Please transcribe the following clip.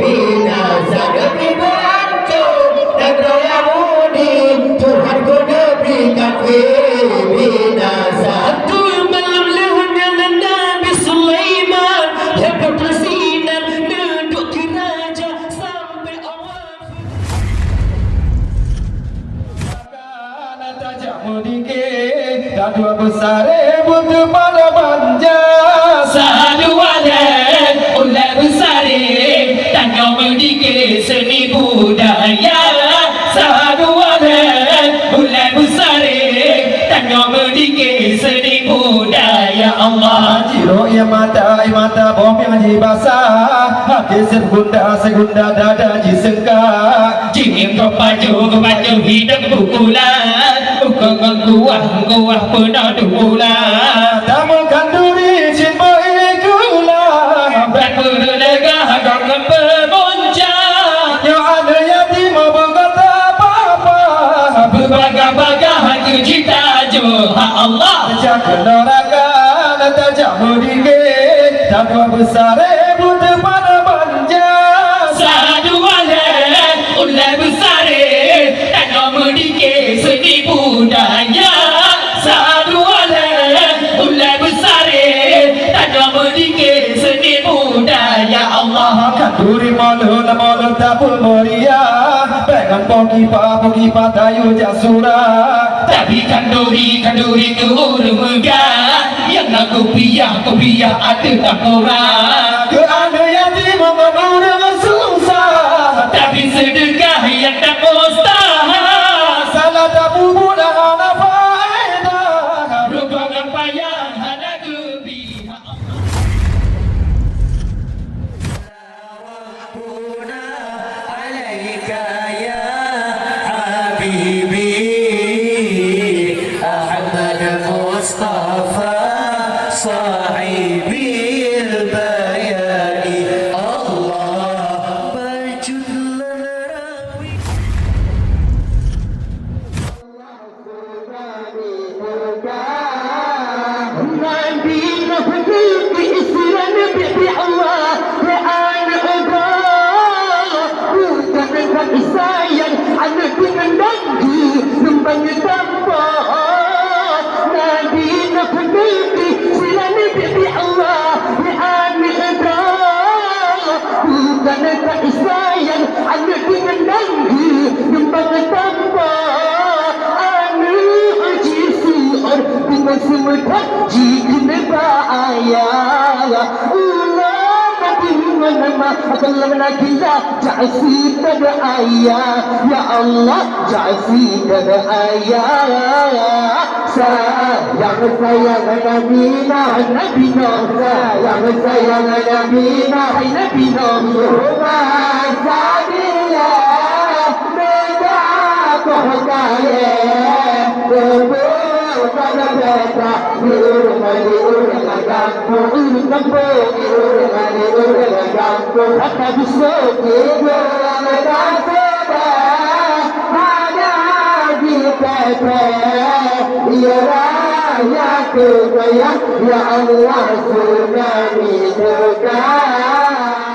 binasa beribu hancur negara Yahudi Tuhan ku negeri kafir binasa. Abdul malam lehernya Nabi Sulaiman yang bersinar duduk di raja sampai awal. Tajam dikit dan dua besar butuh pada manja. Sadu walet ular besar tangga mendikir seni budaya. Sadu walet ular besar tangga mendikir seni budaya. Allah Jiro yang mata bom yang dibasah. Hati segunda dada jisengka. Jingin kau baju hidup bukulan. Ukang kuah penuh dukulan. Tamu kanduri cinta gula. Berpelega gangan berbonca. Yang ada yatim berkata apa-apa. Berbaga-baga hati cita Tuhan Allah. Jaga neraka tajam dikit dan dua besar butuh pada manja. Sadu walet ular besar tangga mendikir seni budaya. Sadu walet ular besar tangga mendikir seni budaya. Allah Kanduri malu tapul meriah. Pengen poki pa tayu jasura. tapi kanduri tur megah. Yang aku piah ada tak orang. Ke ada yatim mengurung susah. Tapi sedekah yang tak mustahil. Salah tak bubur dan ada faedah. Rupakan payah ada kepihak. Sayang anak dengan danggi nembangnya tanpa Nabi Nabi sila Nabi Allah Nabi Ibrahim bukan tak sayang anak dengan danggi nembangnya tanpa anak haji suar dengan semedak jika nebaya nama akan lagi lah jasi pada ayah ya Allah jasi pada ayah sayang Nabi Nabi sayang Nabi rumah saya beda kau kaya pada peta diurung kampung kata besok diurung hanya di peta ya raya kebaya ya Allah tsunami dekat.